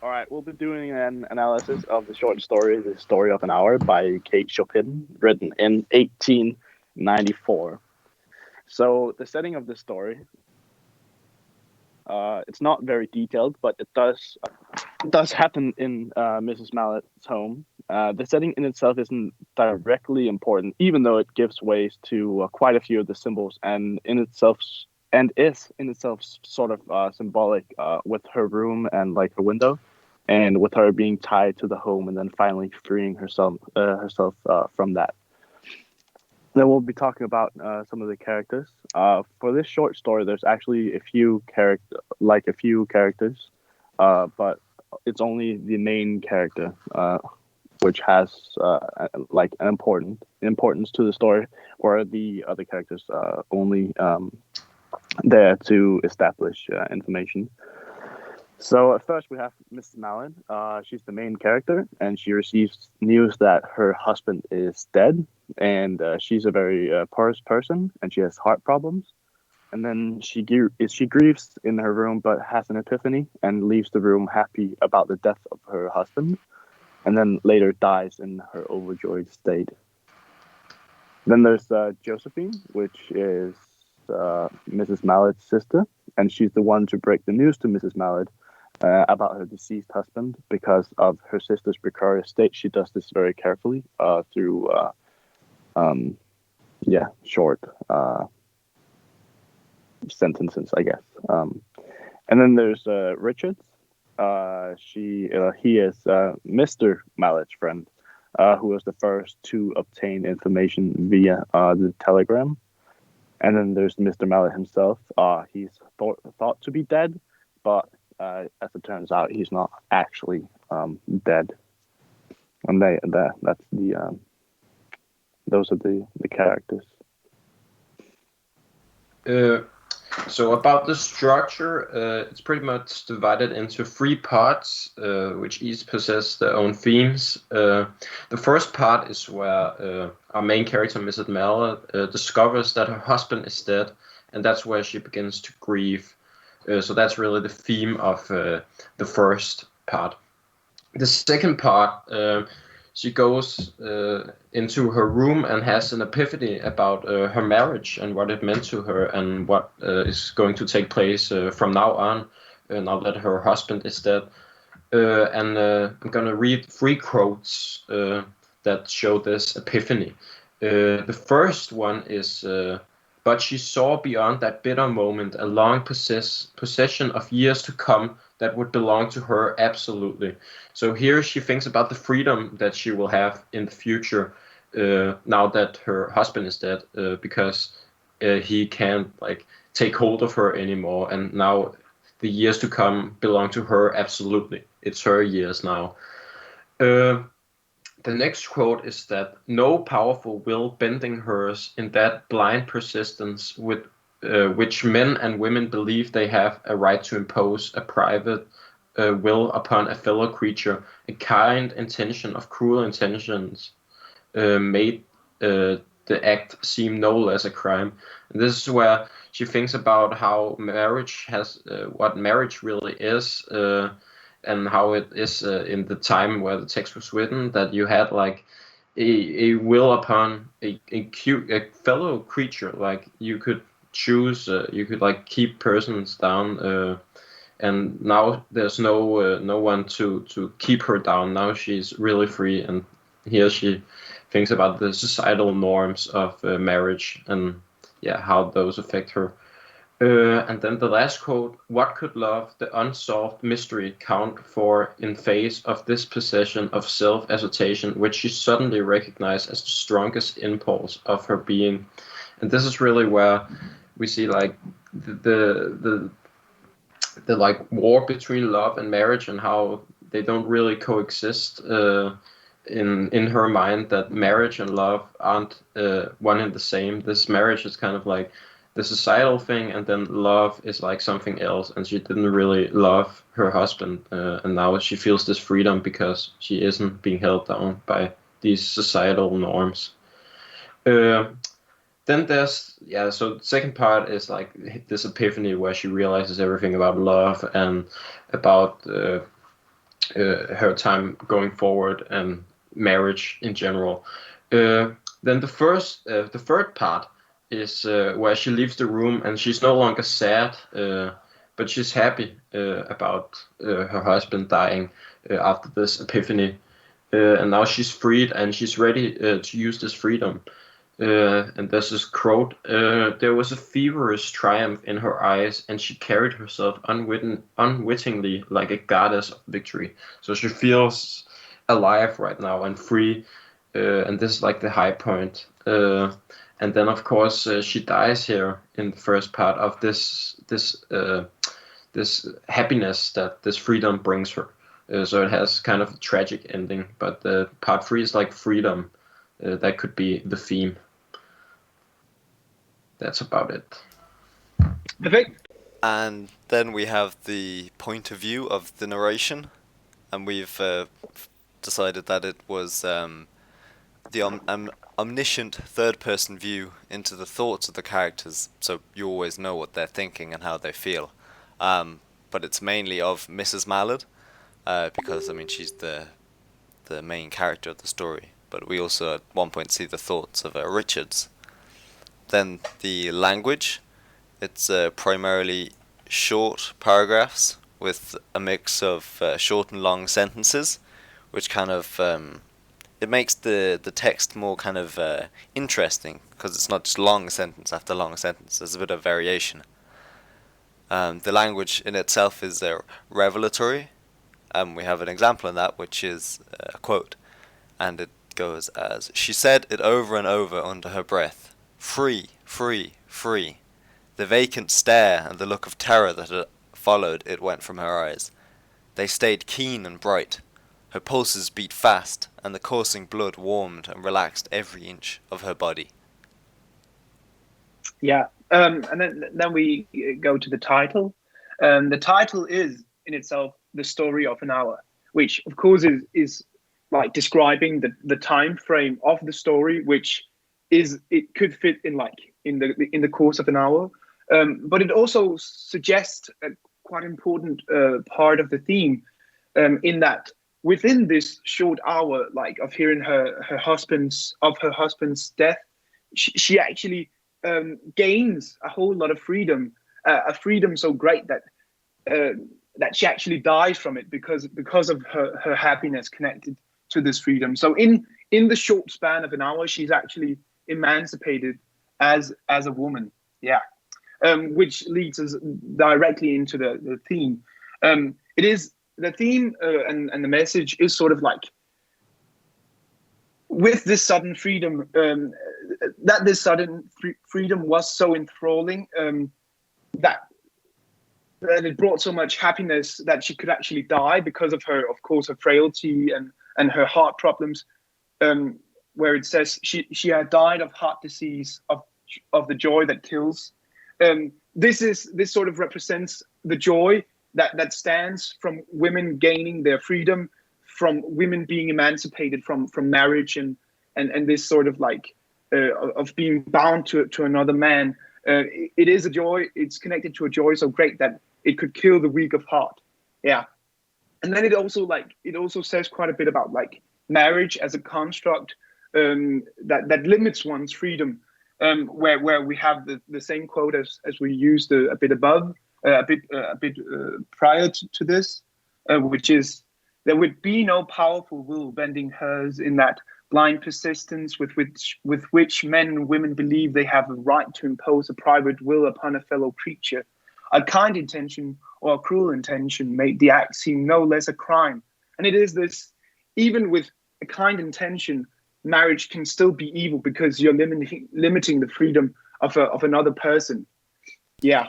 All right, we'll be doing an analysis of the short story, The Story of an Hour by Kate Chopin, written in 1894. So, the setting of the story, it's not very detailed, but it does happen in Mrs. Mallet's home. The setting in itself isn't directly important, even though it gives ways to quite a few of the symbols, and is in itself sort of symbolic with her room and like her window, and with her being tied to the home and then finally freeing herself from that. Then we'll be talking about some of the characters. For this short story, there's actually a few characters, but it's only the main character, which has like an importance to the story, where the other characters only there to establish information. So at first we have Miss Malin. She's the main character, and she receives news that her husband is dead, and she's a very porous person, and she has heart problems. And then she grieves in her room, but has an epiphany and leaves the room happy about the death of her husband, and then later dies in her overjoyed state. Then there's Josephine, which is Mrs. Mallet's sister, and she's the one to break the news to Mrs. Mallet about her deceased husband because of her sister's precarious state. She does this very carefully through, um, short sentences, I guess. And then there's Richard. He is Mr. Mallet's friend, who was the first to obtain information via the telegram. And then there's Mr. Mallet himself. He's thought to be dead, but as it turns out, he's not actually dead. And that's the those are the characters. Uh, so about the structure, it's pretty much divided into three parts, which each possess their own themes. The first part is where our main character, Mrs. Mallet, discovers that her husband is dead, and that's where she begins to grieve. So that's really the theme of the first part. The second part, she goes into her room and has an epiphany about her marriage and what it meant to her and what is going to take place from now on, now that her husband is dead. I'm going to read three quotes that show this epiphany. The first one is, but she saw beyond that bitter moment a long possession of years to come that would belong to her absolutely. So here she thinks about the freedom that she will have in the future now that her husband is dead, because he can't like take hold of her anymore, and now the years to come belong to her absolutely. It's her years now. Uh, the next quote is that no powerful will bending hers in that blind persistence with which men and women believe they have a right to impose a private will upon a fellow creature, a kind intention of cruel intentions made the act seem no less a crime. And this is where she thinks about how marriage has, what marriage really is, and how it is in the time where the text was written, that you had like a will upon a fellow creature. Like you could choose, you could like keep persons down. And now there's no one to keep her down. Now she's really free, and here she thinks about the societal norms of marriage and yeah, how those affect her. And then the last quote: "What could love, the unsolved mystery, count for in face of this possession of self-assertion, which she suddenly recognized as the strongest impulse of her being?" And this is really where we see like the the like war between love and marriage and how they don't really coexist. In her mind, that marriage and love aren't one and the same. This marriage is kind of like the societal thing, and then love is like something else. And she didn't really love her husband, and now she feels this freedom because she isn't being held down by these societal norms. Uh, then there's yeah. So the second part is like this epiphany where she realizes everything about love and about her time going forward and marriage in general. Then the third part is where she leaves the room and she's no longer sad, but she's happy about her husband dying after this epiphany. And now she's freed and she's ready to use this freedom. And there's this quote, there was a feverish triumph in her eyes, and she carried herself unwittingly like a goddess of victory. So she feels alive right now and free, and this is like the high point. And then, of course, she dies here in the first part of this happiness that this freedom brings her. So it has kind of a tragic ending, but part 3 is like freedom. That could be the theme. That's about it. Perfect. And then we have the point of view of the narration, and we've decided that it was the omniscient third-person view into the thoughts of the characters, so you always know what they're thinking and how they feel. But it's mainly of Mrs. Mallard, because, I mean, she's the main character of the story. But we also at one point see the thoughts of Richards. Then the language, it's primarily short paragraphs with a mix of short and long sentences, which kind of it makes the text more kind of interesting, because it's not just long sentence after long sentence. There's a bit of variation. The language in itself is revelatory. We have an example in that, which is a quote, and it goes as, "She said it over and over under her breath. Free, free, free." The vacant stare and the look of terror that had followed it went from her eyes. They stayed keen and bright. Her pulses beat fast, and the coursing blood warmed and relaxed every inch of her body. Yeah, and then we go to the title. The title is in itself The Story of an Hour, which of course is like describing the time frame of the story, which it could fit in the course of an hour, but it also suggests a quite important part of the theme, in that within this short hour, like of hearing her husband's death, she actually gains a whole lot of freedom, a freedom so great that she actually dies from it because of her happiness connected to this freedom. So in the short span of an hour, she's actually emancipated as a woman. Yeah. Which leads us directly into the theme. It is the theme and the message is sort of like, with this sudden freedom, that this sudden freedom was so enthralling, that it brought so much happiness that she could actually die because of her frailty and her heart problems. Where it says she had died of heart disease, of the joy that kills. This sort of represents the joy that stands from women gaining their freedom, from women being emancipated from marriage and this sort of like of being bound to another man. It is a joy. It's connected to a joy so great that it could kill the weak of heart. Yeah. And then it also says quite a bit about like marriage as a construct that limits one's freedom, where we have the same quote as we used a bit above, a bit prior to this, which is, "There would be no powerful will bending hers in that blind persistence with which men and women believe they have a right to impose a private will upon a fellow creature. A kind intention or a cruel intention made the act seem no less a crime." And it is this, even with a kind intention, marriage can still be evil because you're limiting the freedom of another person. Yeah.